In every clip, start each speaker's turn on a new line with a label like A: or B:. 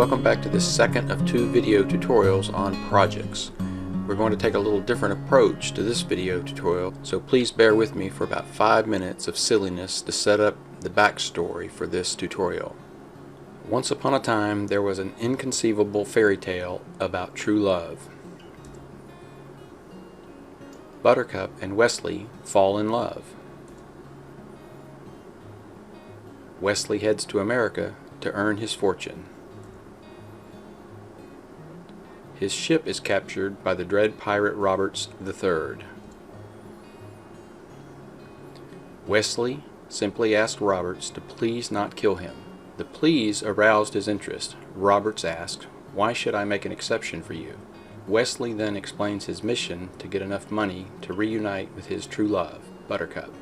A: welcome back to this second of two video tutorials on projects. We're going to take a little different approach to this video tutorial, so please bear with me for about 5 minutes of silliness to set up the backstory for this tutorial. Once upon a time there was an inconceivable fairy tale about true love. Buttercup and Wesley fall in love. Wesley heads to America to earn his fortune. His ship is captured by the dread pirate Roberts III. Wesley simply asked Roberts to please not kill him. The please aroused his interest. Roberts asked, "Why should I make an exception for you?" Wesley then explains his mission to get enough money to reunite with his true love, Buttercup.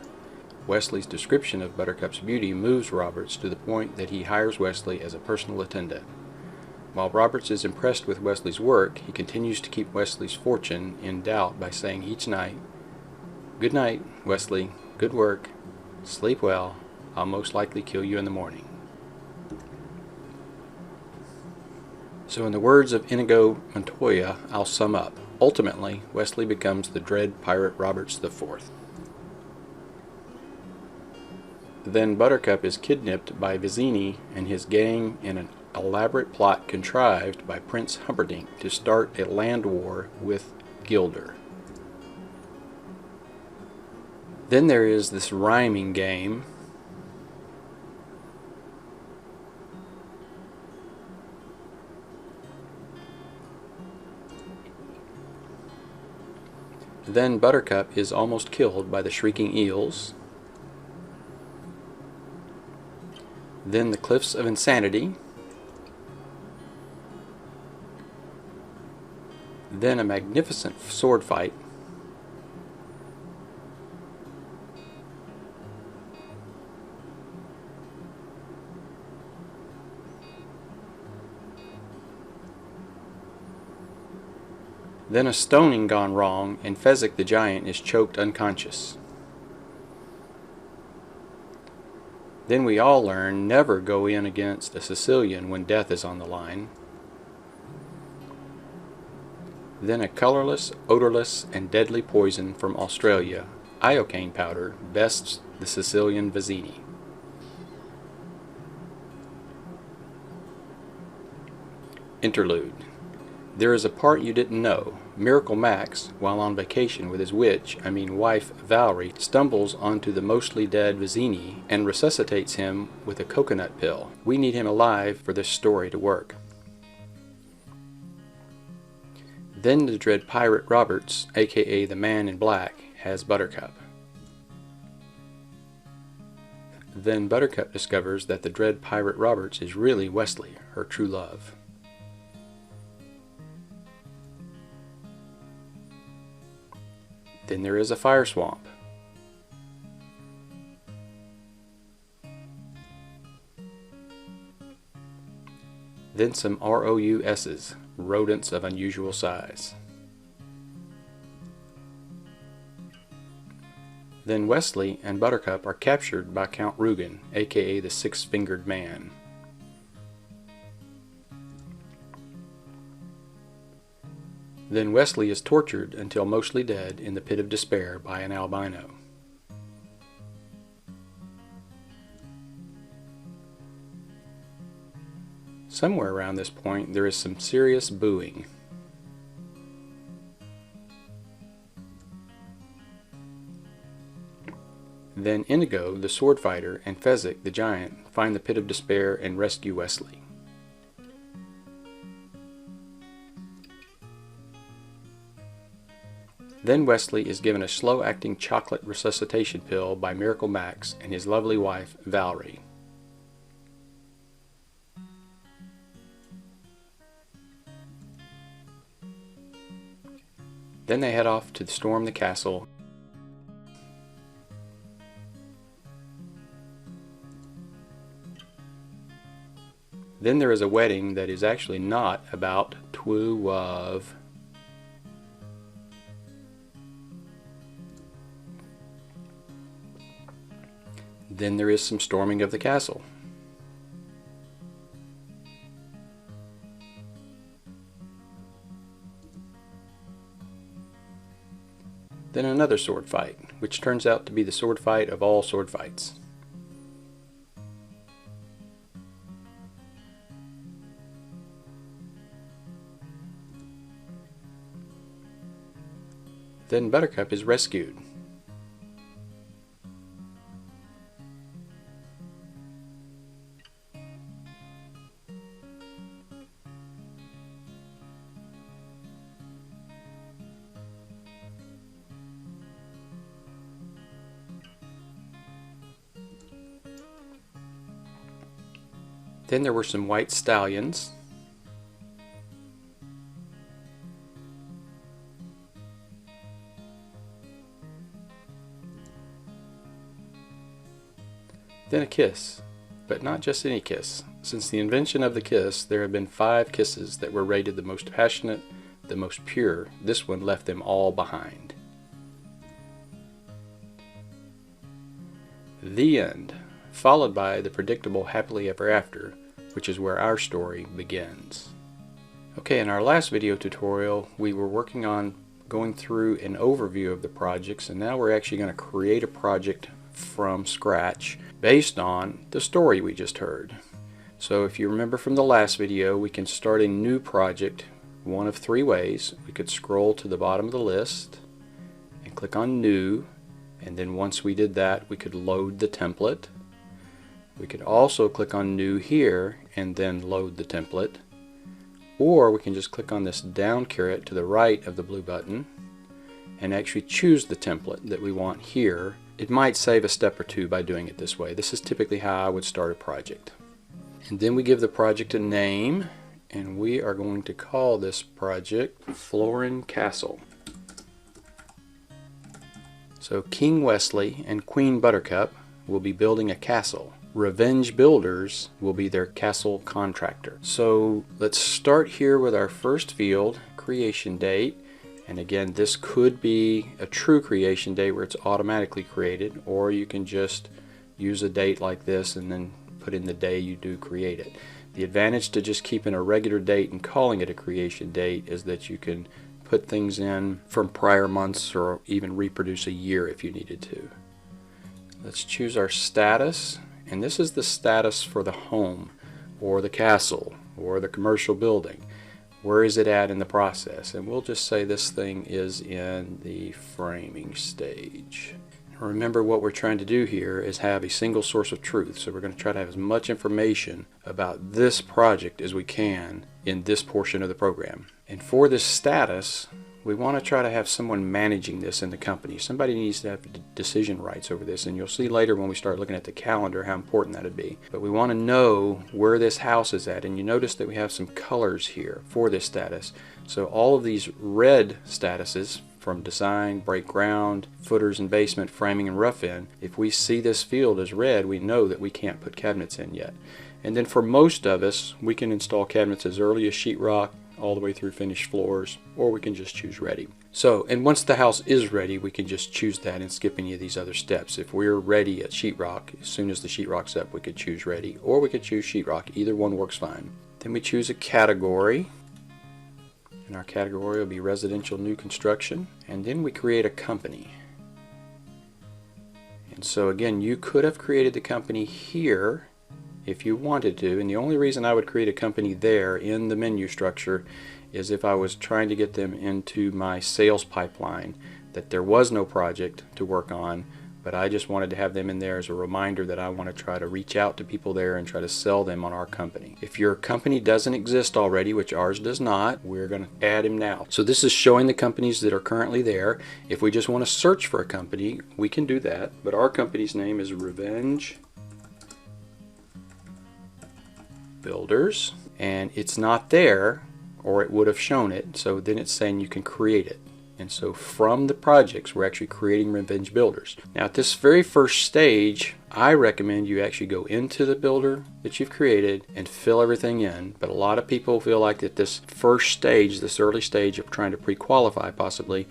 A: Wesley's description of Buttercup's beauty moves Roberts to the point that he hires Wesley as a personal attendant. While Roberts is impressed with Wesley's work, he continues to keep Wesley's fortune in doubt by saying each night, "Good night, Wesley. Good work. Sleep well. I'll most likely kill you in the morning." So in the words of Inigo Montoya, I'll sum up. Ultimately, Wesley becomes the dread pirate Roberts IV. Then Buttercup is kidnapped by Vizzini and his gang in an elaborate plot contrived by Prince Humperdinck to start a land war with Gilder. Then there is this rhyming game. Then Buttercup is almost killed by the shrieking eels. Then the Cliffs of Insanity. Then a magnificent sword fight. Then a stoning gone wrong, and Fezzik the giant is choked unconscious. Then we all learn never go in against a Sicilian when death is on the line. Then a colorless, odorless, and deadly poison from Australia, iocane powder, bests the Sicilian Vizzini. Interlude. There is a part you didn't know. Miracle Max, while on vacation with his wife Valerie, stumbles onto the mostly dead Vizzini and resuscitates him with a coconut pill. We need him alive for this story to work. Then the dread pirate Roberts, aka the Man in Black, has Buttercup. Then Buttercup discovers that the dread pirate Roberts is really Wesley, her true love. Then there is a fire swamp. Then some ROUS's, rodents of unusual size. Then Wesley and Buttercup are captured by Count Rugen, aka the Six-Fingered Man. Then Wesley is tortured until mostly dead in the pit of despair by an albino. Somewhere around this point there is some serious booing. Then Inigo, the sword fighter, and Fezzik, the giant, find the pit of despair and rescue Wesley. Then Wesley is given a slow-acting chocolate resuscitation pill by Miracle Max and his lovely wife, Valerie. Then they head off to storm the castle. Then there is a wedding that is actually not about true love. Then there is some storming of the castle. Then another sword fight, which turns out to be the sword fight of all sword fights. Then Buttercup is rescued. Then there were some white stallions. Then a kiss, but not just any kiss. Since the invention of the kiss, there have been 5 kisses that were rated the most passionate, the most pure. This one left them all behind. The end, followed by the predictable happily ever after, which is where our story begins. Okay, in our last video tutorial, we were working on going through an overview of the projects, and now we're actually going to create a project from scratch based on the story we just heard. So if you remember from the last video, we can start a new project one of 3 ways. We could scroll to the bottom of the list and click on New, and then once we did that, we could load the template. We could also click on New here and then load the template, or we can just click on this down caret to the right of the blue button and actually choose the template that we want here. It might save a step or 2 by doing it this way. This is typically how I would start a project. And then we give the project a name, and we are going to call this project Florin Castle. So King Wesley and Queen Buttercup will be building a castle. Revenge Builders will be their castle contractor. So let's start here with our first field, creation date. And again, this could be a true creation date where it's automatically created, or you can just use a date like this and then put in the day you do create it. The advantage to just keeping a regular date and calling it a creation date is that you can put things in from prior months or even reproduce a year if you needed to. Let's choose our status, and this is the status for the home or the castle or the commercial building. Where is it at in the process? And we'll just say this thing is in the framing stage. Remember, what we're trying to do here is have a single source of truth. So we're going to try to have as much information about this project as we can in this portion of the program. And for this status, we want to try to have someone managing this in the company. Somebody needs to have decision rights over this, and you'll see later when we start looking at the calendar how important that would be. But we want to know where this house is at, and you notice that we have some colors here for this status. So all of these red statuses, from design, break ground, footers and basement, framing and rough in, if we see this field as red, we know that we can't put cabinets in yet. And then for most of us, we can install cabinets as early as sheetrock all the way through finished floors, or we can just choose ready. So, and once the house is ready, we can just choose that and skip any of these other steps. If we're ready at sheetrock, as soon as the sheetrock's up, we could choose ready, or we could choose sheetrock. Either one works fine. Then we choose a category, and our category will be residential new construction, and then we create a company. And so again, you could have created the company here if you wanted to, and the only reason I would create a company there in the menu structure is if I was trying to get them into my sales pipeline, that there was no project to work on, but I just wanted to have them in there as a reminder that I want to try to reach out to people there and try to sell them on our company. If your company doesn't exist already, which ours does not, we're going to add him now. So this is showing the companies that are currently there. If we just want to search for a company, we can do that, but our company's name is Revenge Builders, and it's not there, or it would have shown it, so then it's saying you can create it. And so from the projects, we're actually creating Revenge Builders. Now at this very first stage, I recommend you actually go into the builder that you've created and fill everything in. But a lot of people feel like that this first stage, this early stage of trying to pre-qualify possibly,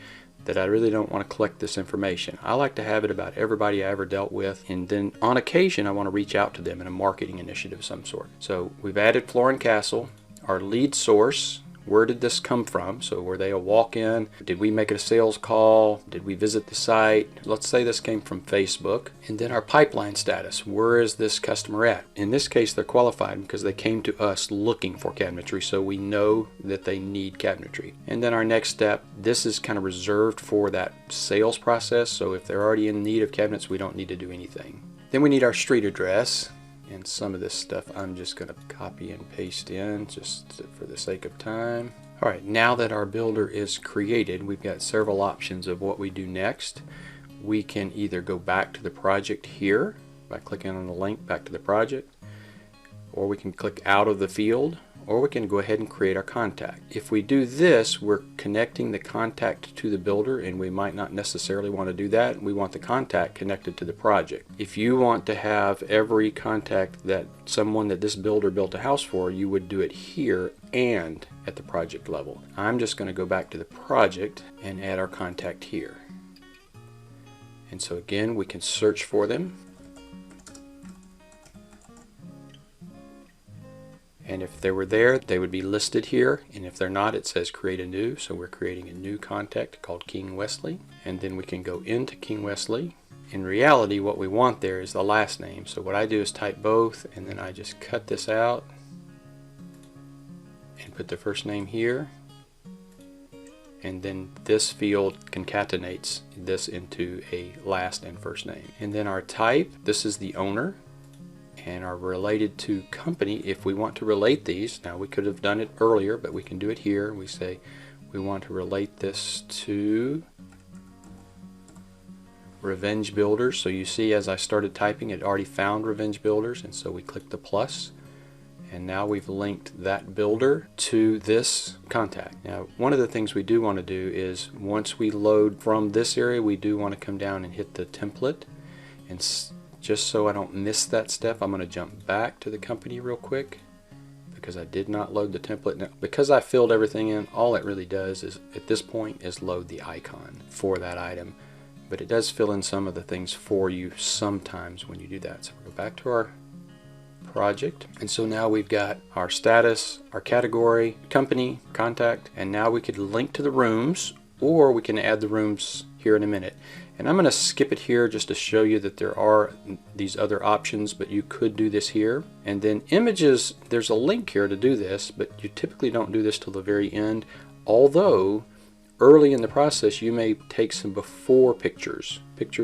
A: that I really don't want to collect this information. I like to have it about everybody I ever dealt with, and then on occasion I want to reach out to them in a marketing initiative of some sort. So we've added Florin Castle. Our lead source, where did this come from? So were they a walk-in? Did we make it a sales call? Did we visit the site? Let's say this came from Facebook. And then our pipeline status, where is this customer at? In this case, they're qualified because they came to us looking for cabinetry, so we know that they need cabinetry. And then our next step, this is kind of reserved for that sales process, so if they're already in need of cabinets, we don't need to do anything. Then we need our street address, and some of this stuff I'm just going to copy and paste in just for the sake of time. Alright, now that our builder is created, we've got several options of what we do next. We can either go back to the project here by clicking on the link back to the project, or we can click out of the field, or we can go ahead and create our contact. If we do this, we're connecting the contact to the builder, and we might not necessarily want to do that. We want the contact connected to the project. If you want to have every contact that someone that this builder built a house for, you would do it here and at the project level. I'm just going to go back to the project and add our contact here. And so again, we can search for them. And if they were there, they would be listed here. And if they're not, it says create a new. So we're creating a new contact called King Wesley. And then we can go into King Wesley. In reality, what we want there is the last name. So what I do is type both, and then I just cut this out and put the first name here. And then this field concatenates this into a last and first name. And then our type, this is the owner. And our related to company, if we want to relate these, now we could have done it earlier, but we can do it here. We say we want to relate this to Revenge Builders. So you see, as I started typing, it already found Revenge Builders, and so we click the plus, and now we've linked that builder to this contact. Now, one of the things we do want to do is once we load from this area, we do want to come down and hit the template, and just so I don't miss that step, I'm going to jump back to the company real quick because I did not load the template. Now, because I filled everything in, all it really does is at this point is load the icon for that item. But it does fill in some of the things for you sometimes when you do that. So we'll go back to our project, and so now we've got our status, our category, company, contact, and now we could link to the rooms, or we can add the rooms here in a minute. And I'm going to skip it here just to show you that there are these other options, but you could do this here. And then images, there's a link here to do this, but you typically don't do this till the very end, although early in the process you may take some before pictures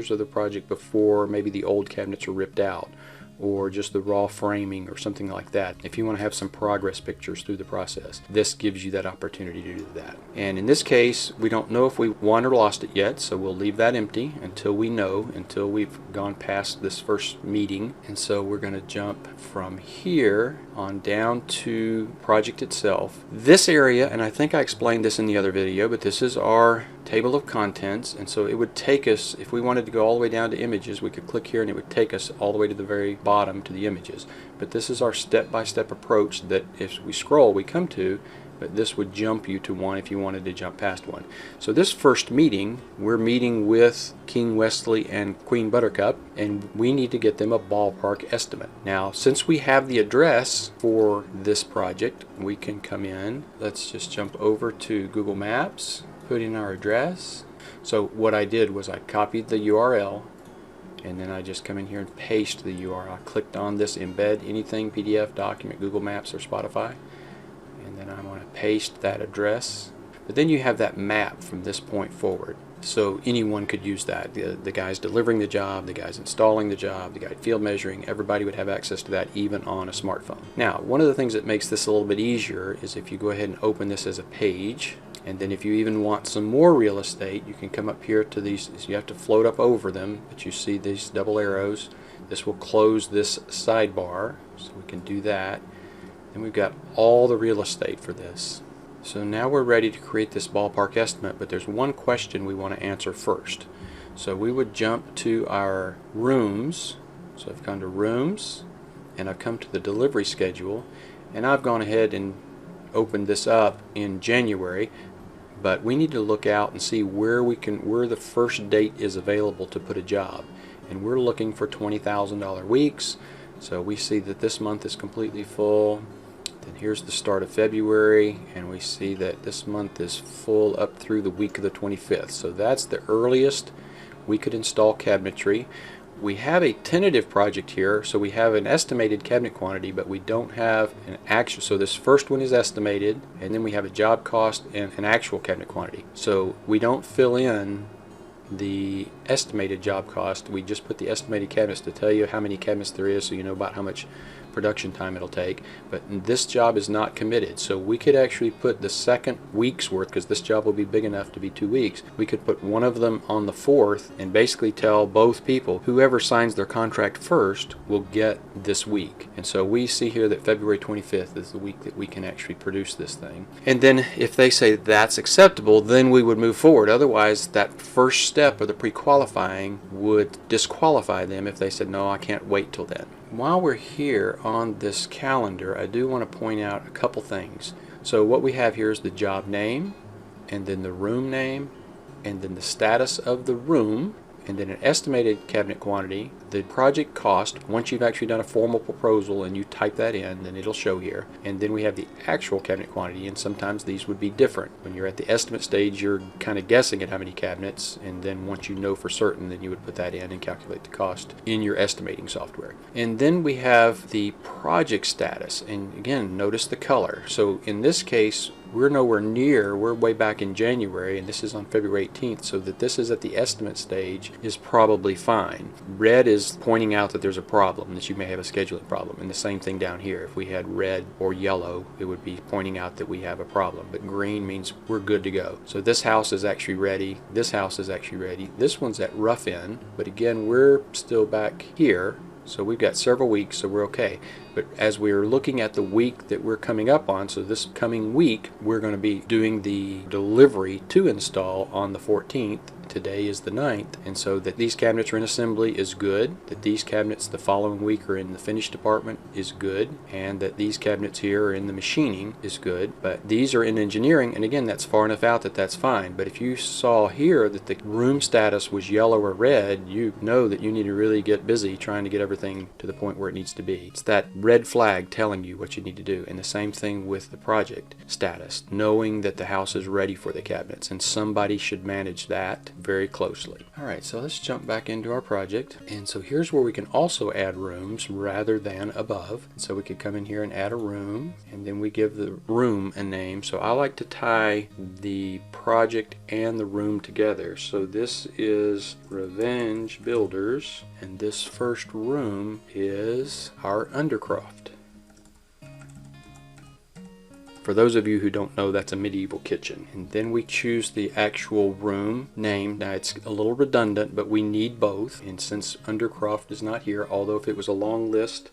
A: of the project before maybe the old cabinets are ripped out, or just the raw framing or something like that. If you want to have some progress pictures through the process, this gives you that opportunity to do that. And in this case, we don't know if we won or lost it yet, so we'll leave that empty until we know, until we've gone past this first meeting. And so we're going to jump from here on down to project itself. This area, and I think I explained this in the other video, but this is our table of contents, and so it would take us, if we wanted to go all the way down to images, we could click here and it would take us all the way to the very bottom to the images. But this is our step-by-step approach that if we scroll we come to, but this would jump you to one if you wanted to jump past one. So this first meeting, we're meeting with King Wesley and Queen Buttercup, and we need to get them a ballpark estimate. Now, since we have the address for this project, we can come in. Let's just jump over to Google Maps, put in our address. So what I did was I copied the URL, and then I just come in here and paste the URL. I clicked on this embed anything, PDF, document, Google Maps, or Spotify, and then I want to paste that address. But then you have that map from this point forward, so anyone could use that. The guys delivering the job, the guys installing the job, the guy field measuring, everybody would have access to that even on a smartphone. Now, one of the things that makes this a little bit easier is if you go ahead and open this as a page, and then if you even want some more real estate, you can come up here to these. You have to float up over them, but you see these double arrows. This will close this sidebar, so we can do that. And we've got all the real estate for this. So now we're ready to create this ballpark estimate, but there's one question we want to answer first. So we would jump to our rooms. So I've gone to rooms, and I've come to the delivery schedule, and I've gone ahead and opened this up in January. But we need to look out and see where the first date is available to put a job, and we're looking for $20,000 weeks. So we see that this month is completely full. Then here's the start of February, and we see that this month is full up through the week of the 25th. So that's the earliest we could install cabinetry. We have a tentative project here, so we have an estimated cabinet quantity, but we don't have an actual. So this first one is estimated, and then we have a job cost and an actual cabinet quantity. So we don't fill in the estimated job cost. We just put the estimated cabinets to tell you how many cabinets there is, so you know about how much production time it'll take. But this job is not committed, so we could actually put the second week's worth, because this job will be big enough to be 2 weeks. We could put one of them on the 4th and basically tell both people, whoever signs their contract first will get this week. And so we see here that February 25th is the week that we can actually produce this thing. And then if they say that's acceptable, then we would move forward. Otherwise, that first step of the pre-qualifying would disqualify them if they said, no, I can't wait till then. While we're here on this calendar, I do want to point out a couple things. So what we have here is the job name, and then the room name, and then the status of the room, and then an estimated cabinet quantity, the project cost. Once you've actually done a formal proposal and you type that in, then it'll show here. And then we have the actual cabinet quantity, and sometimes these would be different. When you're at the estimate stage, you're kind of guessing at how many cabinets, and then once you know for certain, then you would put that in and calculate the cost in your estimating software. And then we have the project status, and again, notice the color. So in this case, we're nowhere near, we're way back in January, and this is on February 18th, so that this is at the estimate stage is probably fine. Red is pointing out that there's a problem, that you may have a scheduling problem, and the same thing down here. If we had red or yellow, it would be pointing out that we have a problem, but green means we're good to go. So this house is actually ready, this house is actually ready, this one's at rough end, but again, we're still back here. So we've got several weeks, so we're okay. But as we're looking at the week that we're coming up on, so this coming week, we're going to be doing the delivery to install on the 14th. Today is the 9th, and so that these cabinets are in assembly is good, that these cabinets the following week are in the finish department is good, and that these cabinets here are in the machining is good. But these are in engineering, and again, that's far enough out that that's fine. But if you saw here that the room status was yellow or red, you know that you need to really get busy trying to get everything to the point where it needs to be. It's that red flag telling you what you need to do. And the same thing with the project status, knowing that the house is ready for the cabinets, and somebody should manage that very closely. Alright, so let's jump back into our project. And so here's where we can also add rooms rather than above. So we could come in here and add a room, and then we give the room a name. So I like to tie the project and the room together. So this is Revenge Builders, and this first room is our Undercroft. For those of you who don't know, that's a medieval kitchen. And then we choose the actual room name. Now it's a little redundant, but we need both. And since Undercroft is not here, although if it was a long list,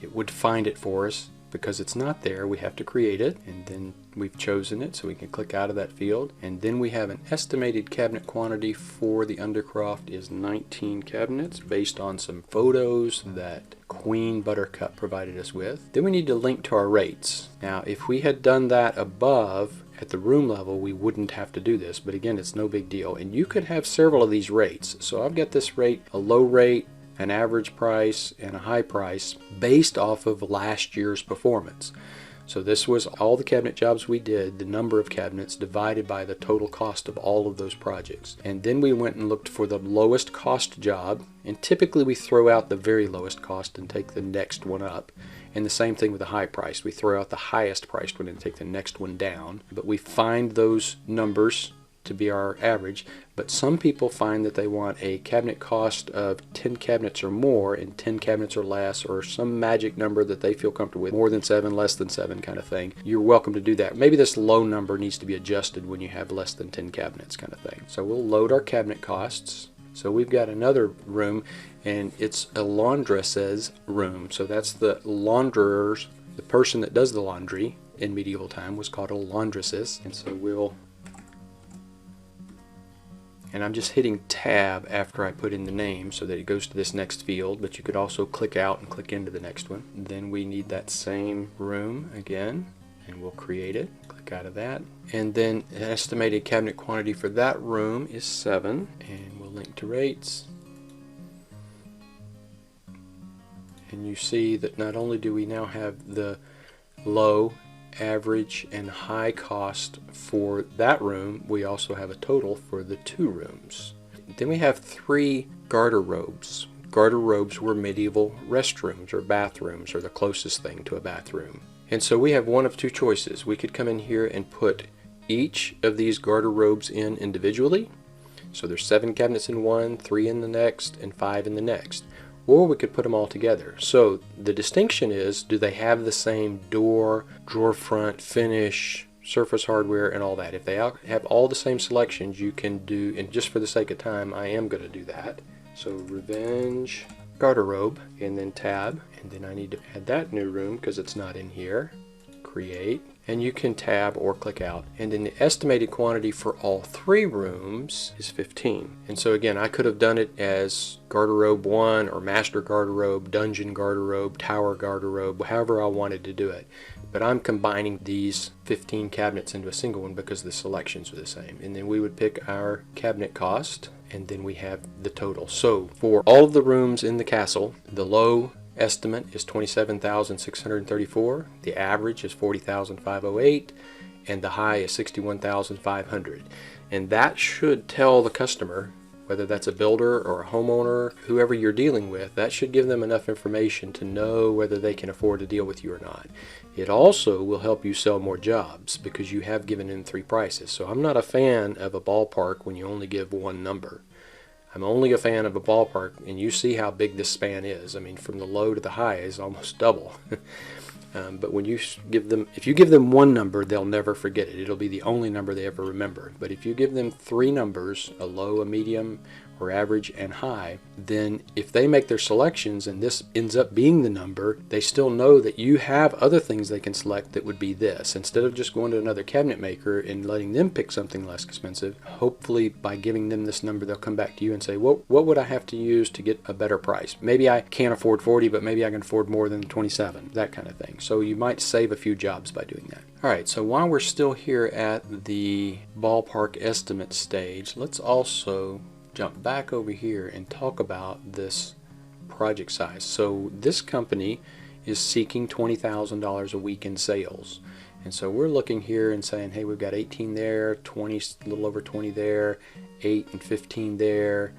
A: it would find it for us. Because it's not there, we have to create it, and then we've chosen it, so we can click out of that field. And then we have an estimated cabinet quantity for the Undercroft is 19 cabinets based on some photos that Queen Buttercup provided us with. Then we need to link to our rates. Now if we had done that above at the room level, we wouldn't have to do this, but again, it's no big deal. And you could have several of these rates. So I've got this rate, a low rate, an average price, and a high price based off of last year's performance. So this was all the cabinet jobs we did, the number of cabinets divided by the total cost of all of those projects. And then we went and looked for the lowest cost job, and typically we throw out the very lowest cost and take the next one up. And the same thing with the high price. We throw out the highest priced one and take the next one down. But we find those numbers to be our average, but some people find that they want a cabinet cost of 10 cabinets or more and 10 cabinets or less, or some magic number that they feel comfortable with, more than 7, less than 7 kind of thing. You're welcome to do that. Maybe this low number needs to be adjusted when you have less than 10 cabinets kind of thing. So we'll load our cabinet costs. So we've got another room, and it's a laundress's room. So that's the launderers, the person that does the laundry in medieval time was called a laundresses. And so we'll, and I'm just hitting tab after I put in the name so that it goes to this next field, but you could also click out and click into the next one. Then we need that same room again, and we'll create it. Click out of that. And then an estimated cabinet quantity for that room is 7, and we'll link to rates. And you see that not only do we now have the low, average, and high cost for that room, we also have a total for the 2 rooms. Then we have 3 garter robes. Garter robes were medieval restrooms or bathrooms, or the closest thing to a bathroom. And so we have one of 2 choices. We could come in here and put each of these garter robes in individually. So there's 7 cabinets in one, 3 in the next, and 5 in the next. Or we could put them all together. So the distinction is, do they have the same door, drawer front, finish, surface hardware, and all that? If they have all the same selections, you can do, and just for the sake of time, I am going to do that. So Revenge Garderobe, and then tab, and then I need to add that new room because it's not in here. Create, and you can tab or click out, and then the estimated quantity for all 3 rooms is 15. And so again, I could have done it as garderobe 1 or master garderobe, dungeon garderobe, tower garderobe, however I wanted to do it. But I'm combining these 15 cabinets into a single one because the selections are the same. And then we would pick our cabinet cost, and then we have the total. So for all of the rooms in the castle, the low estimate is $27,634, the average is $40,508, and the high is $61,500. And that should tell the customer, whether that's a builder or a homeowner, whoever you're dealing with, that should give them enough information to know whether they can afford to deal with you or not. It also will help you sell more jobs because you have given them 3 prices. So I'm not a fan of a ballpark when you only give one number. I'm only a fan of a ballpark, and you see how big this span is. I mean, from the low to the high is almost double. But when you give them, if you give them one number, they'll never forget it. It'll be the only number they ever remember. But if you give them 3 numbers, a low, a medium, or average, and high, then if they make their selections and this ends up being the number, they still know that you have other things they can select that would be this. Instead of just going to another cabinet maker and letting them pick something less expensive, hopefully by giving them this number, they'll come back to you and say, well, what would I have to use to get a better price? Maybe I can't afford 40, but maybe I can afford more than 27, that kind of thing. So you might save a few jobs by doing that. All right, so while we're still here at the ballpark estimate stage, let's also jump back over here and talk about this project size. So this company is seeking $20,000 a week in sales. And so we're looking here and saying, hey, we've got 18 there, 20, a little over 20 there, 8 and 15 there,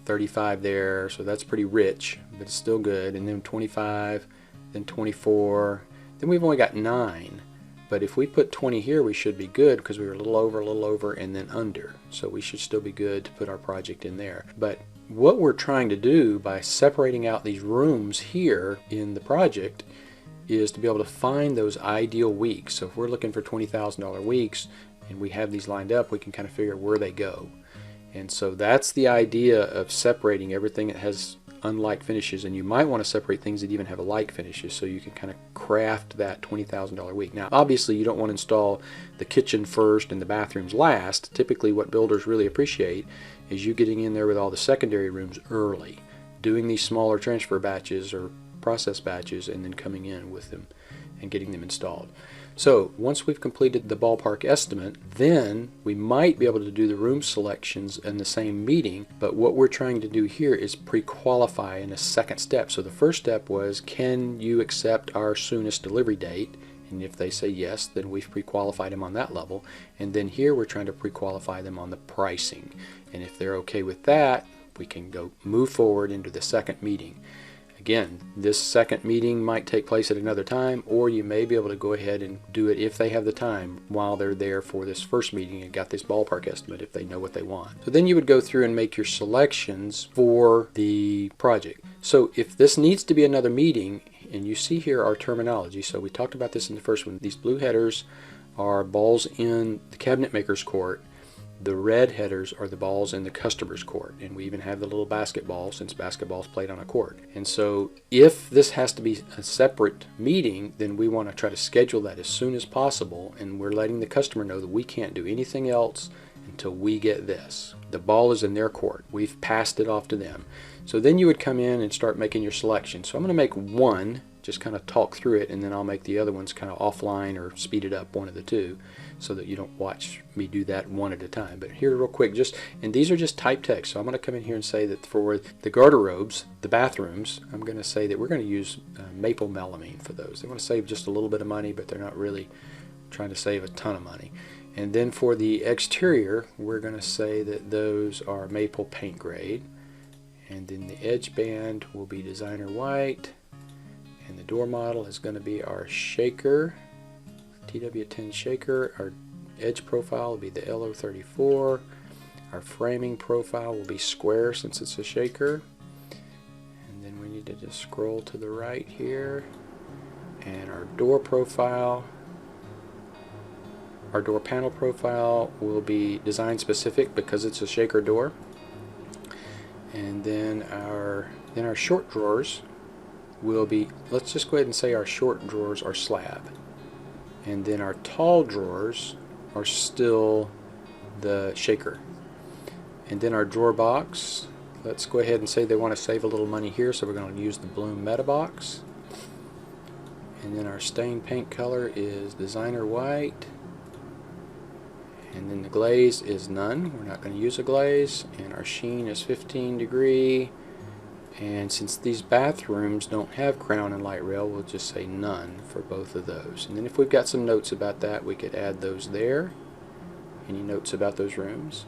A: 35 there. So that's pretty rich, but it's still good. And then 25, then 24, then we've only got 9. But if we put 20 here, we should be good because we were a little over, and then under. So we should still be good to put our project in there. But what we're trying to do by separating out these rooms here in the project is to be able to find those ideal weeks. So if we're looking for $20,000 weeks and we have these lined up, we can kind of figure out where they go. And so that's the idea of separating everything that has unlike finishes, and you might want to separate things that even have alike finishes so you can kind of craft that $20,000 week. Now obviously you don't want to install the kitchen first and the bathrooms last. Typically what builders really appreciate is you getting in there with all the secondary rooms early, doing these smaller transfer batches or process batches, and then coming in with them and getting them installed. So once we've completed the ballpark estimate, then we might be able to do the room selections in the same meeting, but what we're trying to do here is pre-qualify in a second step. So the first step was, can you accept our soonest delivery date? And if they say yes, then we've pre-qualified them on that level. And then here we're trying to pre-qualify them on the pricing. And if they're okay with that, we can go move forward into the second meeting. Again, this second meeting might take place at another time, or you may be able to go ahead and do it if they have the time while they're there for this first meeting and got this ballpark estimate if they know what they want. So then you would go through and make your selections for the project. So if this needs to be another meeting, and you see here our terminology, so we talked about this in the first one, these blue headers are balls in the cabinet maker's court. The red headers are the balls in the customer's court, and we even have the little basketball since basketball is played on a court. And so if this has to be a separate meeting, then we want to try to schedule that as soon as possible, and we're letting the customer know that we can't do anything else until we get this. The ball is in their court. We've passed it off to them. So then you would come in and start making your selection. So I'm going to make one just kind of talk through it, and then I'll make the other ones kind of offline or speed it up, one of the two, so that you don't watch me do that one at a time. But here real quick, and these are just type text, so I'm going to come in here and say that for the garderobes, the bathrooms, I'm going to say that we're going to use maple melamine for those. They want to save just a little bit of money, but they're not really trying to save a ton of money. And then for the exterior, we're going to say that those are maple paint grade. And then the edge band will be designer white. And the door model is going to be our shaker, TW10 shaker. Our edge profile will be the LO34. Our framing profile will be square since it's a shaker. And then we need to just scroll to the right here. And our door profile, our door panel profile will be design specific because it's a shaker door. And then our short drawers will be, let's just go ahead and say our short drawers are slab. And then our tall drawers are still the shaker. And then our drawer box, let's go ahead and say they want to save a little money here, so we're going to use the Bloom Meta Box. And then our stain paint color is designer white. And then the glaze is none. We're not going to use a glaze. And our sheen is 15 degree. And since these bathrooms don't have crown and light rail, we'll just say none for both of those. And then if we've got some notes about that, we could add those there. Any notes about those rooms?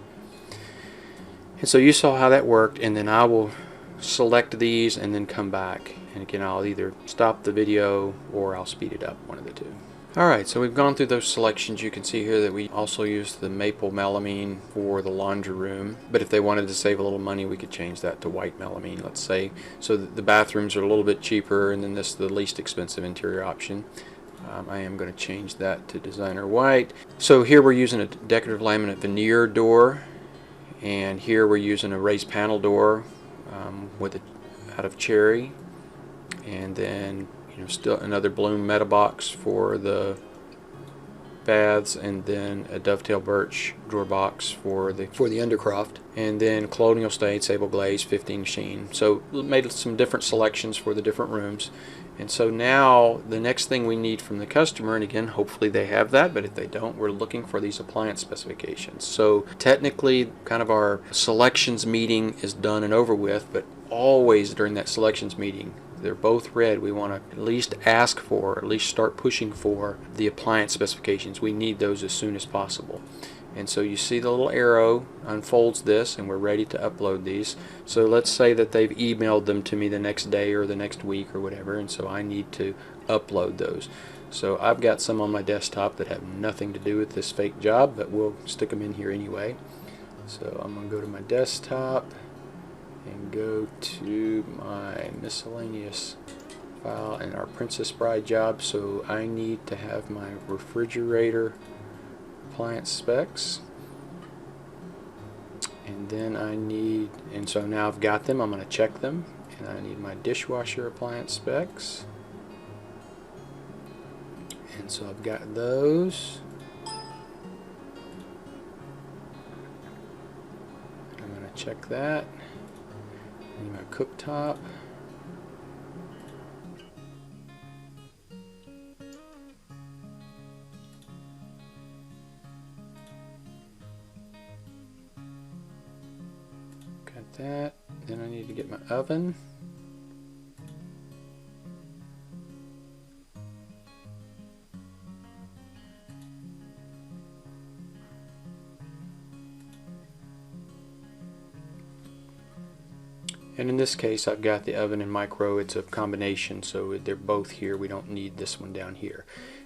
A: And so you saw how that worked, and then I will select these and then come back. And again, I'll either stop the video or I'll speed it up, one of the two. Alright, so we've gone through those selections. You can see here that we also used the maple melamine for the laundry room, but if they wanted to save a little money, we could change that to white melamine, let's say, so that the bathrooms are a little bit cheaper, and then this is the least expensive interior option. I am going to change that to designer white. So here we're using a decorative laminate veneer door, and here we're using a raised panel door out of cherry, and then still another Bloom Meta Box for the baths, and then a dovetail birch drawer box for the undercroft, and then colonial stain sable glaze 15 sheen. So made some different selections for the different rooms. And so now the next thing we need from the customer, and again hopefully they have that, but if they don't, we're looking for these appliance specifications. So technically kind of our selections meeting is done and over with, but always during that selections meeting, they're both red, we want to at least ask for, at least start pushing for the appliance specifications. We need those as soon as possible. And so you see the little arrow unfolds this, and we're ready to upload these. So let's say that they've emailed them to me the next day or the next week or whatever, and so I need to upload those. So I've got some on my desktop that have nothing to do with this fake job, but we'll stick them in here anyway. So I'm going to go to my desktop and go to my miscellaneous file and our Princess Bride job. So I need to have my refrigerator appliance specs, and then and so now I've got them, I'm going to check them, and I need my dishwasher appliance specs, and so I've got those. I'm going to check that. I need my cooktop. Got that. Then I need to get my oven. And in this case I've got the oven and micro. It's a combination, so they're both here. We don't need this one down here.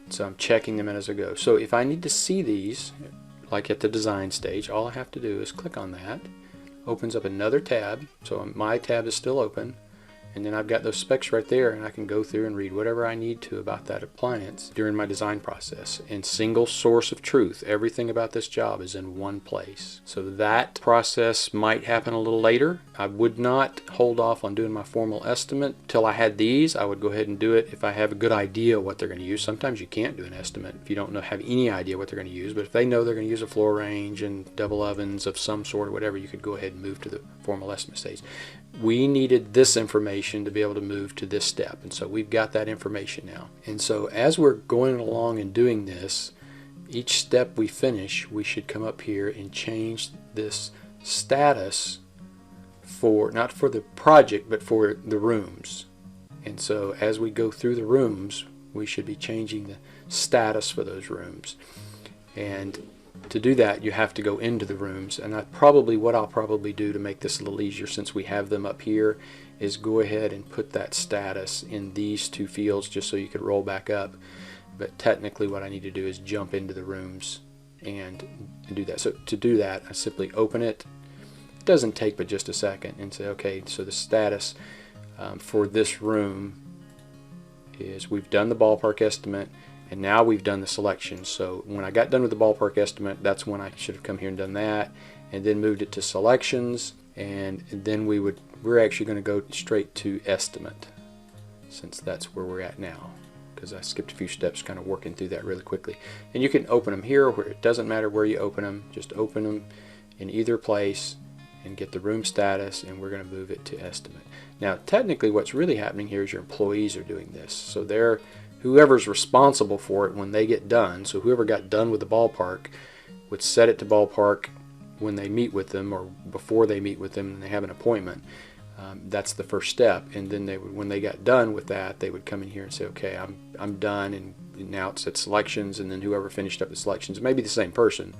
A: So I'm checking them in as I go. So if I need to see these, like at the design stage, all I have to do is click on that. Opens up another tab, so my tab is still open, and then I've got those specs right there, and I can go through and read whatever I need to about that appliance during my design process. And single source of truth, everything about this job is in one place. So that process might happen a little later, I would not hold off on doing my formal estimate till I had these. I would go ahead and do it if I have a good idea what they're going to use. Sometimes you can't do an estimate if you don't have any idea what they're going to use, but if they know they're going to use a floor range and double ovens of some sort or whatever, you could go ahead and move to the formal estimate stage. We needed this information to be able to move to this step, and so we've got that information now. And so as we're going along and doing this, each step we finish, we should come up here and change this status for, not for the project, but for the rooms. And so as we go through the rooms, we should be changing the status for those rooms. And to do that, you have to go into the rooms. And what I'll probably do to make this a little easier, since we have them up here, is go ahead and put that status in these two fields just so you could roll back up. But technically what I need to do is jump into the rooms and do that. So to do that, I simply open it. It doesn't take but just a second, and say, okay, so the status for this room is we've done the ballpark estimate, and now we've done the selection. So when I got done with the ballpark estimate, that's when I should have come here and done that, and then moved it to selections, and then we're actually going to go straight to estimate, since that's where we're at now, because I skipped a few steps kind of working through that really quickly. And you can open them here, where it doesn't matter where you open them, just open them in either place and get the room status, and we're going to move it to estimate. Now technically what's really happening here is your employees are doing this. So they're, whoever's responsible for it when they get done, so whoever got done with the ballpark would set it to ballpark when they meet with them, or before they meet with them and they have an appointment. That's the first step, and then they would, when they got done with that, they would come in here and say, okay, I'm done, and now it's at selections, and then whoever finished up the selections, it may be the same person,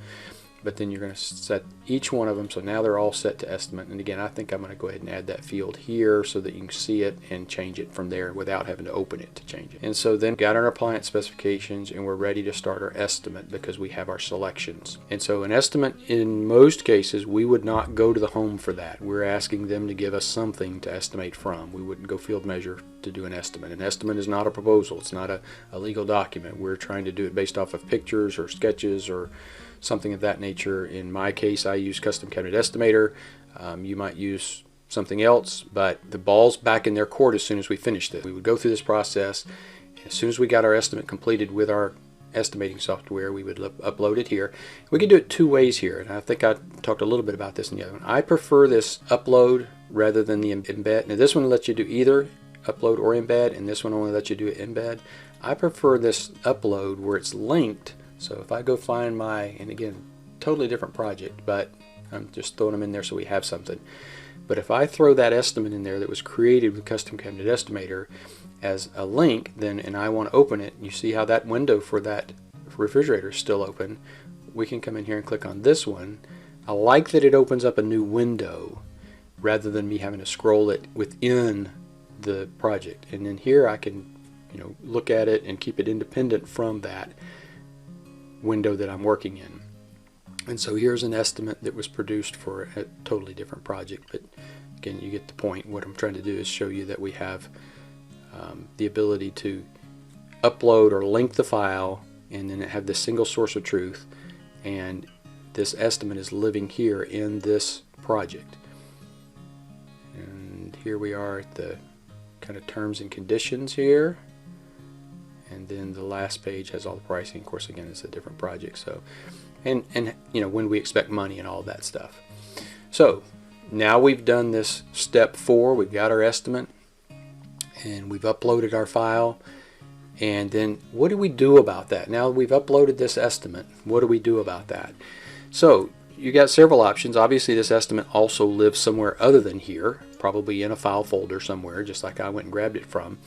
A: but then you're going to set each one of them, so now they're all set to estimate. And again, I think I'm going to go ahead and add that field here so that you can see it and change it from there without having to open it to change it. And so then got our appliance specifications, and we're ready to start our estimate because we have our selections. And so an estimate, in most cases, we would not go to the home for that. We're asking them to give us something to estimate from. We wouldn't go field measure to do an estimate. An estimate is not a proposal. It's not a legal document. We're trying to do it based off of pictures or sketches or something of that nature. In my case, I use Custom Cabinet Estimator. You might use something else, but the ball's back in their court as soon as we finish this. We would go through this process, and as soon as we got our estimate completed with our estimating software, we would upload it here. We can do it two ways here, and I think I talked a little bit about this in the other one. I prefer this upload rather than the embed. Now this one lets you do either upload or embed, and this one only lets you do embed. I prefer this upload where it's linked. So if I go find my, and again, totally different project, but I'm just throwing them in there so we have something. But if I throw that estimate in there that was created with Custom Cabinet Estimator as a link, then, and I want to open it, you see how that window for that refrigerator is still open. We can come in here and click on this one. I like that it opens up a new window rather than me having to scroll it within the project. And then here I can, look at it and keep it independent from that window that I'm working in. And so here's an estimate that was produced for a totally different project, but again, you get the point. What I'm trying to do is show you that we have the ability to upload or link the file, and then have this single source of truth, and this estimate is living here in this project. And here we are at the kind of terms and conditions here. And then the last page has all the pricing. Of course, again, it's a different project. So, and when we expect money and all that stuff. So now we've done this step 4. We've got our estimate, and we've uploaded our file. And then what do we do about that? Now we've uploaded this estimate. What do we do about that? So you got several options. Obviously, this estimate also lives somewhere other than here, probably in a file folder somewhere, just like I went and grabbed it from.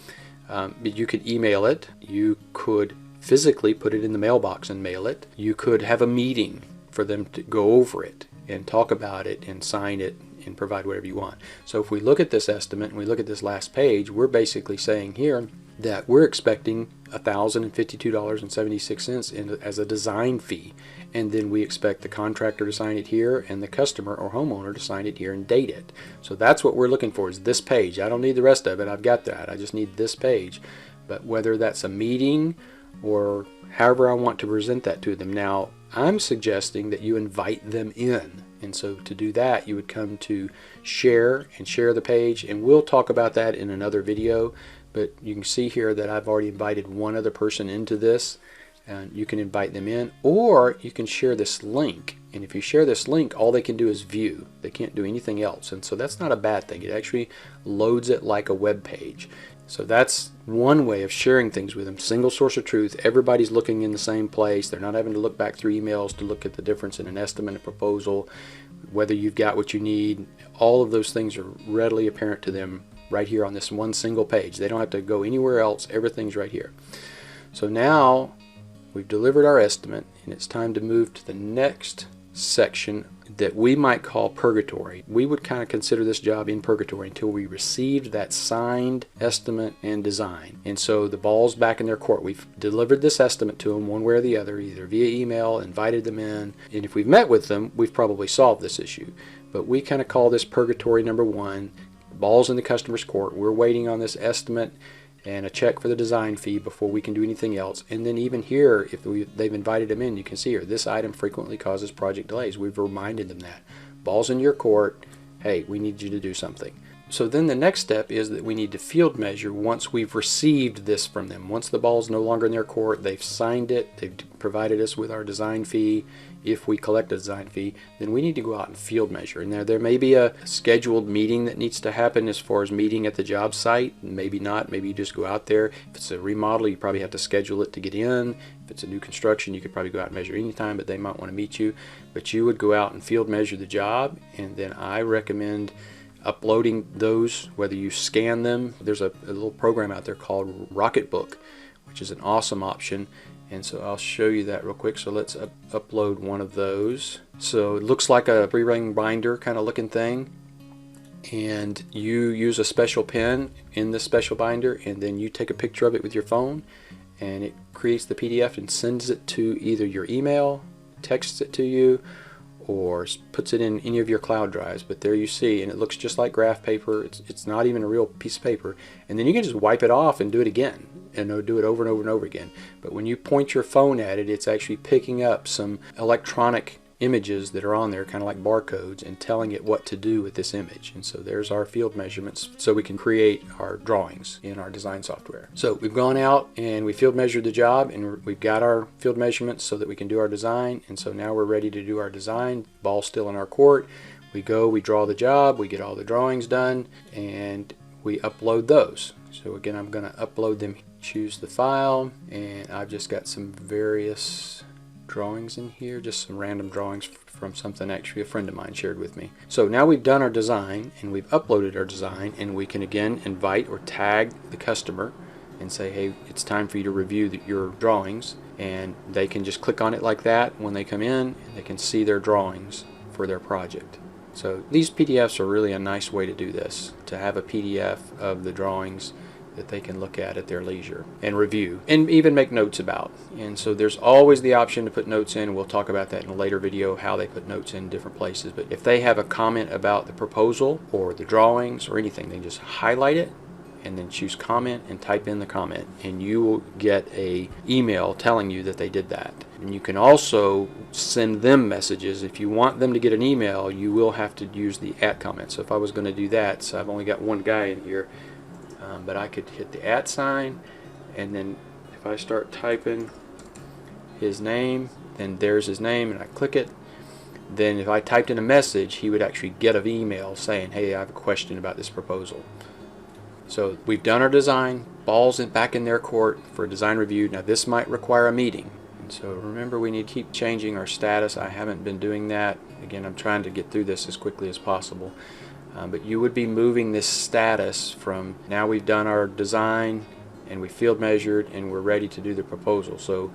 A: But you could email it. You could physically put it in the mailbox and mail it. You could have a meeting for them to go over it and talk about it and sign it and provide whatever you want. So if we look at this estimate and we look at this last page, we're basically saying here that we're expecting $1,052.76 as a design fee, and then we expect the contractor to sign it here and the customer or homeowner to sign it here and date it. So that's what we're looking for, is this page. I don't need the rest of it. I've got that. I just need this page. But whether that's a meeting or however I want to present that to them. Now, I'm suggesting that you invite them in. And so to do that, you would come to share and share the page, and we'll talk about that in another video. But you can see here that I've already invited one other person into this, and you can invite them in, or you can share this link. And if you share this link, all they can do is view. They can't do anything else. And so that's not a bad thing. It actually loads it like a web page. So that's one way of sharing things with them. Single source of truth. Everybody's looking in the same place. They're not having to look back through emails to look at the difference in an estimate and proposal, whether you've got what you need. All of those things are readily apparent to them right here on this one single page. They don't have to go anywhere else. Everything's right here. So now we've delivered our estimate, and it's time to move to the next section that we might call purgatory. We would kind of consider this job in purgatory until we received that signed estimate and design. And so the ball's back in their court. We've delivered this estimate to them one way or the other, either via email, invited them in, and if we've met with them, we've probably solved this issue. But we kind of call this purgatory number one. The ball's in the customer's court. We're waiting on this estimate and a check for the design fee before we can do anything else. And then even here, if they've invited them in, you can see here, this item frequently causes project delays. We've reminded them that. Ball's in your court. Hey, we need you to do something. So then the next step is that we need to field measure once we've received this from them. Once the ball's no longer in their court, they've signed it, they've provided us with our design fee. If we collect a design fee, then we need to go out and field measure. And there may be a scheduled meeting that needs to happen as far as meeting at the job site. Maybe not. Maybe you just go out there. If it's a remodel, you probably have to schedule it to get in. If it's a new construction, you could probably go out and measure anytime, but they might want to meet you. But you would go out and field measure the job, and then I recommend uploading those, whether you scan them. There's a little program out there called Rocketbook, which is an awesome option. And so I'll show you that real quick. So let's upload one of those. So it looks like a 3-ring binder kind of looking thing. And you use a special pen in this special binder, and then you take a picture of it with your phone, and it creates the PDF and sends it to either your email, texts it to you, or puts it in any of your cloud drives. But there you see, and it looks just like graph paper. It's not even a real piece of paper. And then you can just wipe it off and do it again, and do it over and over and over again. But when you point your phone at it, it's actually picking up some electronic images that are on there, kind of like barcodes, and telling it what to do with this image. And so there's our field measurements, so we can create our drawings in our design software. So we've gone out and we field measured the job, and we've got our field measurements so that we can do our design. And so now we're ready to do our design. Ball's still in our court. We go, we draw the job, we get all the drawings done, and we upload those. So again, I'm going to upload them. Choose the file, and I've just got some various drawings in here, just some random drawings from something actually a friend of mine shared with me. So now we've done our design, and we've uploaded our design, and we can again invite or tag the customer and say, hey, it's time for you to review your drawings, and they can just click on it like that when they come in, and they can see their drawings for their project. So these PDFs are really a nice way to do this, to have a PDF of the drawings that they can look at their leisure and review and even make notes about. And so there's always the option to put notes in. We'll talk about that in a later video, how they put notes in different places. But if they have a comment about the proposal or the drawings or anything, they just highlight it and then choose comment and type in the comment, and you will get a email telling you that they did that. And you can also send them messages. If you want them to get an email, you will have to use the @comment. So if I was going to do that, so I've only got one guy in here, but I could hit the @sign, and then if I start typing his name, then there's his name, and I click it. Then if I typed in a message, he would actually get an email saying, hey, I have a question about this proposal. So we've done our design, ball's back in their court for a design review. Now this might require a meeting, and so remember, we need to keep changing our status. I haven't been doing that. Again, I'm trying to get through this as quickly as possible. But you would be moving this status from now we've done our design and we field measured and we're ready to do the proposal. So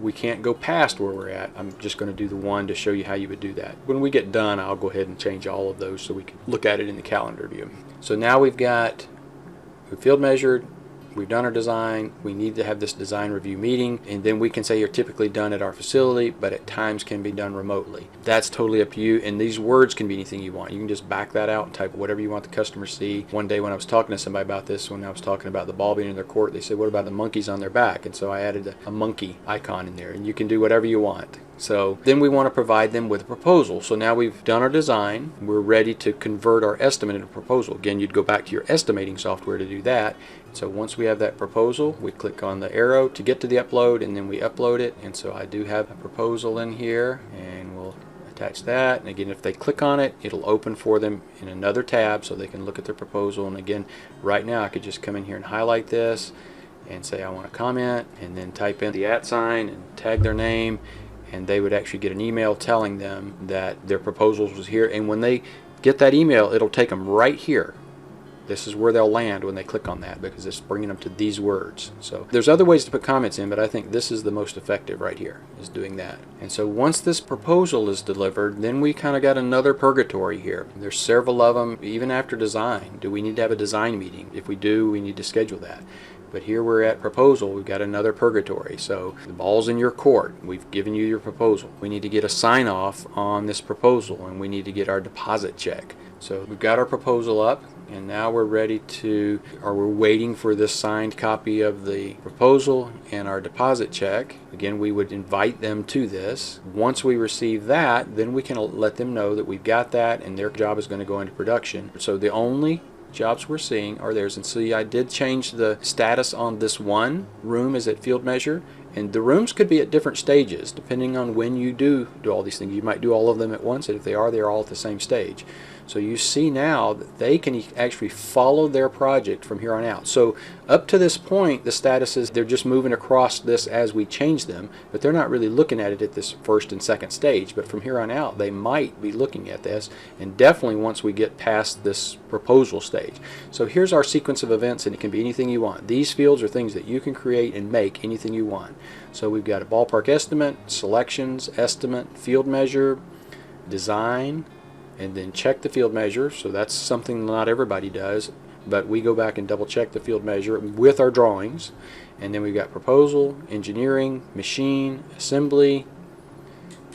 A: we can't go past where we're at. I'm just going to do the one to show you how you would do that. When we get done, I'll go ahead and change all of those so we can look at it in the calendar view. So now we field measured, we've done our design, we need to have this design review meeting, and then we can say you're typically done at our facility, but at times can be done remotely. That's totally up to you, and these words can be anything you want. You can just back that out and type whatever you want the customer to see. One day when I was talking to somebody about this, when I was talking about the ball being in their court, they said, what about the monkeys on their back? And so I added a monkey icon in there, and you can do whatever you want. So then we want to provide them with a proposal. So now we've done our design, we're ready to convert our estimate into a proposal. Again, you'd go back to your estimating software to do that. So once we have that proposal, we click on the arrow to get to the upload, and then we upload it. And so I do have a proposal in here, and we'll attach that. And again, if they click on it, it'll open for them in another tab so they can look at their proposal. And again, right now I could just come in here and highlight this and say I want to comment, and then type in the @ sign and tag their name, and they would actually get an email telling them that their proposals was here. And when they get that email, it'll take them right here. This is where they'll land when they click on that, because it's bringing them to these words. So there's other ways to put comments in, but I think this is the most effective right here, is doing that. And so once this proposal is delivered, then we kind of got another purgatory here. There's several of them, even after design. Do we need to have a design meeting? If we do, we need to schedule that. But here we're at proposal, we've got another purgatory. So the ball's in your court, we've given you your proposal. We need to get a sign off on this proposal, and we need to get our deposit check. So we've got our proposal up, and now we're ready to, or we're waiting for this signed copy of the proposal and our deposit check. Again, we would invite them to this. Once we receive that, then we can let them know that we've got that, and their job is going to go into production. So the only jobs we're seeing are theirs. And see, I did change the status on this one room is at field measure, and the rooms could be at different stages depending on when you do all these things. You might do all of them at once, and if they're all at the same stage. So you see now that they can actually follow their project from here on out. So up to this point, the status is they're just moving across this as we change them, but they're not really looking at it at this first and second stage. But from here on out, they might be looking at this, and definitely once we get past this proposal stage. So here's our sequence of events, and it can be anything you want. These fields are things that you can create and make anything you want. So we've got a ballpark estimate, selections, estimate, field measure, design, and then check the field measure. So that's something not everybody does, but we go back and double check the field measure with our drawings. And then we've got proposal, engineering, machine, assembly,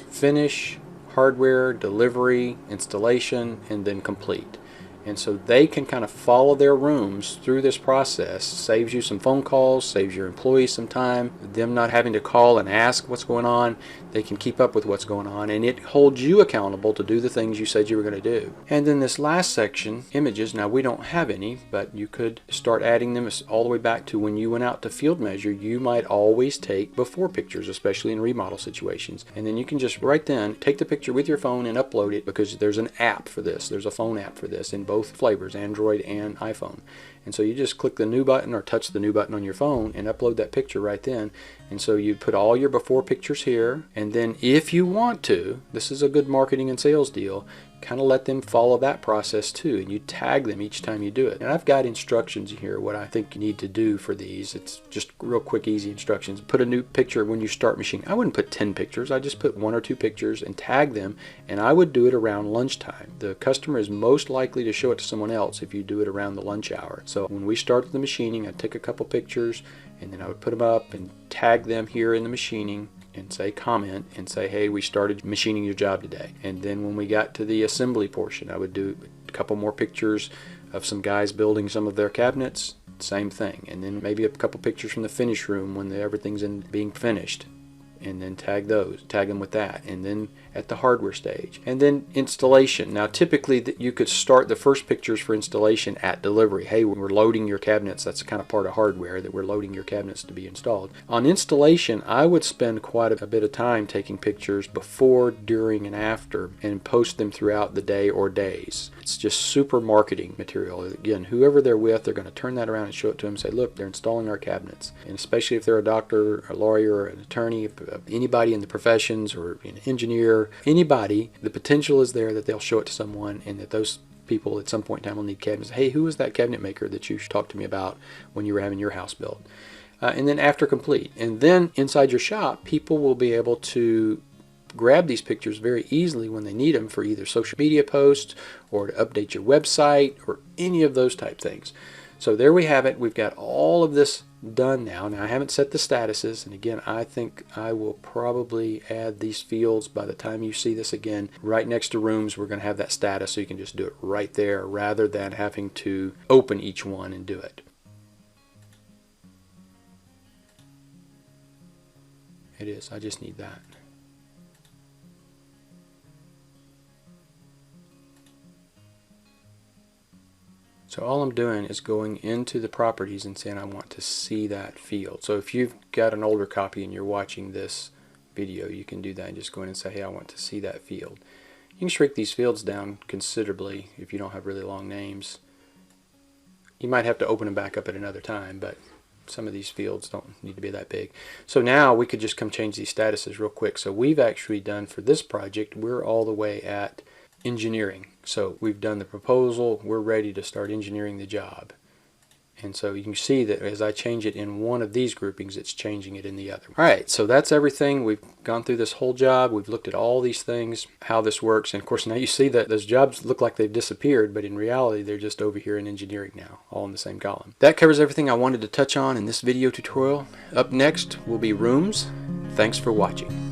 A: finish, hardware, delivery, installation, and then complete. And so they can kind of follow their rooms through this process. Saves you some phone calls, saves your employees some time, them not having to call and ask what's going on. They can keep up with what's going on, and it holds you accountable to do the things you said you were going to do. And then this last section, images, now we don't have any, but you could start adding them all the way back to when you went out to field measure. You might always take before pictures, especially in remodel situations. And then you can just right then take the picture with your phone and upload it, because there's an app for this. There's a phone app for this in both flavors, Android and iPhone. And so you just click the new button or touch the new button on your phone and upload that picture right then. And so you put all your before pictures here, and then if you want to, this is a good marketing and sales deal, kind of let them follow that process too, and you tag them each time you do it. And I've got instructions here what I think you need to do for these. It's just real quick, easy instructions. Put a new picture when you start machining. I wouldn't put 10 pictures. I just put 1 or 2 pictures and tag them, and I would do it around lunchtime. The customer is most likely to show it to someone else if you do it around the lunch hour. So when we started the machining, I'd take a couple pictures, and then I would put them up and tag them here in the machining and say comment and say, hey, we started machining your job today. And then when we got to the assembly portion, I would do a couple more pictures of some guys building some of their cabinets, same thing. And then maybe a couple pictures from the finish room when everything's being finished, and then tag them with that. And then at the hardware stage, and then installation. Now typically you could start the first pictures for installation at delivery. Hey, when we're loading your cabinets, that's kind of part of hardware, that we're loading your cabinets to be installed. On installation, I would spend quite a bit of time taking pictures before, during, and after, and post them throughout the day or days. It's just super marketing material. Again, whoever they're with, they're going to turn that around and show it to them and say, look, they're installing our cabinets. And especially if they're a doctor, a lawyer, or an attorney, anybody in the professions, or an engineer, anybody, the potential is there that they'll show it to someone, and that those people at some point in time will need cabinets. Hey, who was that cabinet maker that you talked to me about when you were having your house built? And then after complete. And then inside your shop, people will be able to grab these pictures very easily when they need them for either social media posts or to update your website or any of those type things. So there we have it. We've got all of this done now. Now I haven't set the statuses, and again I think I will probably add these fields by the time you see this again. Right next to rooms we're going to have that status, so you can just do it right there rather than having to open each one and do it. It is. I just need that. So all I'm doing is going into the properties and saying I want to see that field. So if you've got an older copy and you're watching this video, you can do that and just go in and say, hey, I want to see that field. You can shrink these fields down considerably if you don't have really long names. You might have to open them back up at another time, but some of these fields don't need to be that big. So now we could just come change these statuses real quick. So we've actually done, for this project, we're all the way at engineering. So we've done the proposal, we're ready to start engineering the job. And so you can see that as I change it in one of these groupings, it's changing it in the other. Alright, so that's everything. We've gone through this whole job, we've looked at all these things, how this works, and of course now you see that those jobs look like they've disappeared, but in reality they're just over here in engineering now, all in the same column. That covers everything I wanted to touch on in this video tutorial. Up next will be rooms. Thanks for watching.